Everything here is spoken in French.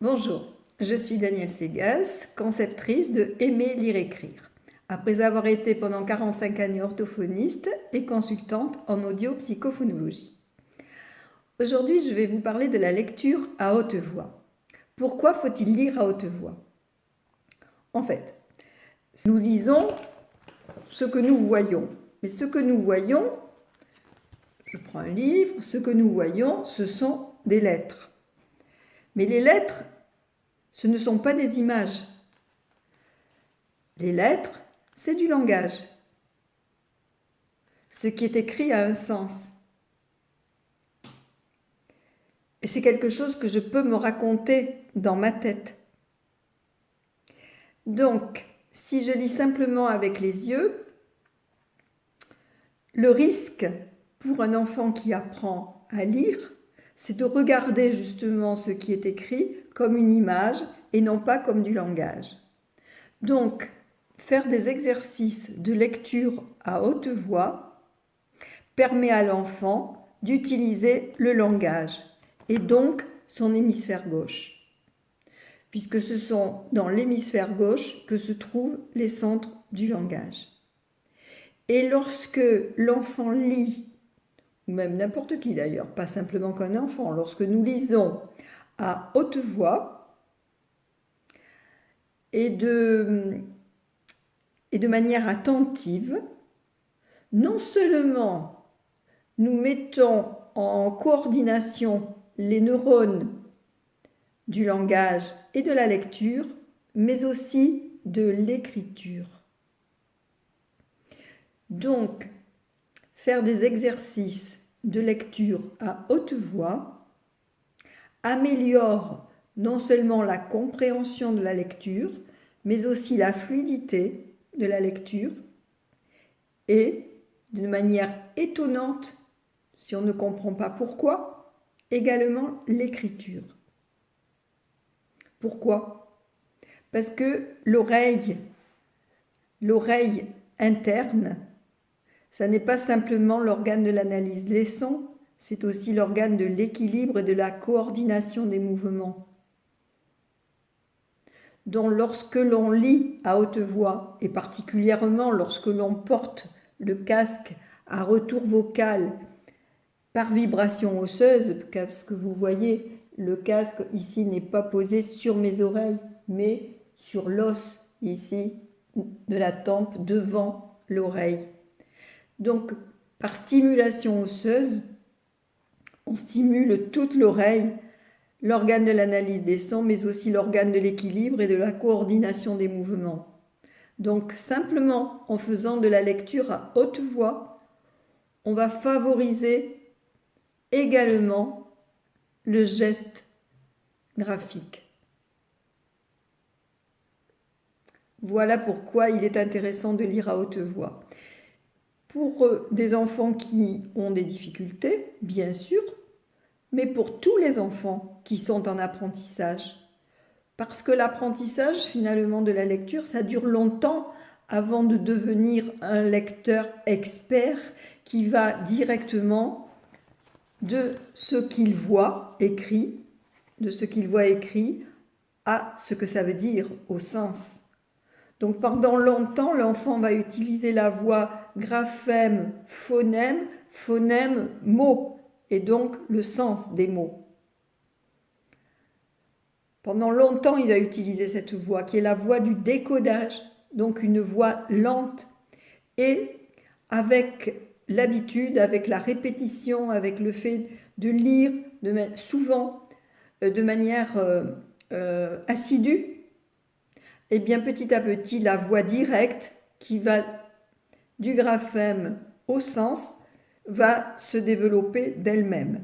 Bonjour, je suis Danielle Segas, conceptrice de Aimer lire écrire. Après avoir été pendant 45 années orthophoniste et consultante en audio-psychophonologie. Aujourd'hui, je vais vous parler de la lecture à haute voix. Pourquoi faut-il lire à haute voix? En fait, nous lisons ce que nous voyons. Mais ce que nous voyons, je prends un livre, ce que nous voyons, ce sont des lettres. Mais les lettres, ce ne sont pas des images. Les lettres, c'est du langage. Ce qui est écrit a un sens. Et c'est quelque chose que je peux me raconter dans ma tête. Donc, si je lis simplement avec les yeux, le risque pour un enfant qui apprend à lire, c'est de regarder justement ce qui est écrit comme une image et non pas comme du langage. Donc, faire des exercices de lecture à haute voix permet à l'enfant d'utiliser le langage et donc son hémisphère gauche, puisque ce sont dans l'hémisphère gauche que se trouvent les centres du langage. Et lorsque l'enfant lit, ou même n'importe qui d'ailleurs, pas simplement qu'un enfant, lorsque nous lisons à haute voix et de manière attentive, non seulement nous mettons en coordination les neurones du langage et de la lecture, mais aussi de l'écriture. Donc, faire des exercices de lecture à haute voix améliore non seulement la compréhension de la lecture, mais aussi la fluidité de la lecture et, d'une manière étonnante, si on ne comprend pas pourquoi, également l'écriture. Pourquoi? Parce que l'oreille interne, ça n'est pas simplement l'organe de l'analyse des sons, c'est aussi l'organe de l'équilibre et de la coordination des mouvements. Donc lorsque l'on lit à haute voix, et particulièrement lorsque l'on porte le casque à retour vocal par vibration osseuse, parce que vous voyez, le casque ici n'est pas posé sur mes oreilles, mais sur l'os ici de la tempe devant l'oreille. Donc, par stimulation osseuse, on stimule toute l'oreille, l'organe de l'analyse des sons, mais aussi l'organe de l'équilibre et de la coordination des mouvements. Donc, simplement en faisant de la lecture à haute voix, on va favoriser également le geste graphique. Voilà pourquoi il est intéressant de lire à haute voix. Pour des enfants qui ont des difficultés, bien sûr, mais pour tous les enfants qui sont en apprentissage. Parce que l'apprentissage, finalement, de la lecture, ça dure longtemps avant de devenir un lecteur expert qui va directement de ce qu'il voit écrit, à ce que ça veut dire, au sens. Donc pendant longtemps, l'enfant va utiliser la voix graphème, phonème, phonème, mot, et donc le sens des mots. Pendant longtemps, il a utilisé cette voix, qui est la voix du décodage, donc une voix lente. Et avec l'habitude, avec la répétition, avec le fait de lire souvent de manière assidue, et bien petit à petit, la voix directe qui va du graphème au sens va se développer d'elle-même.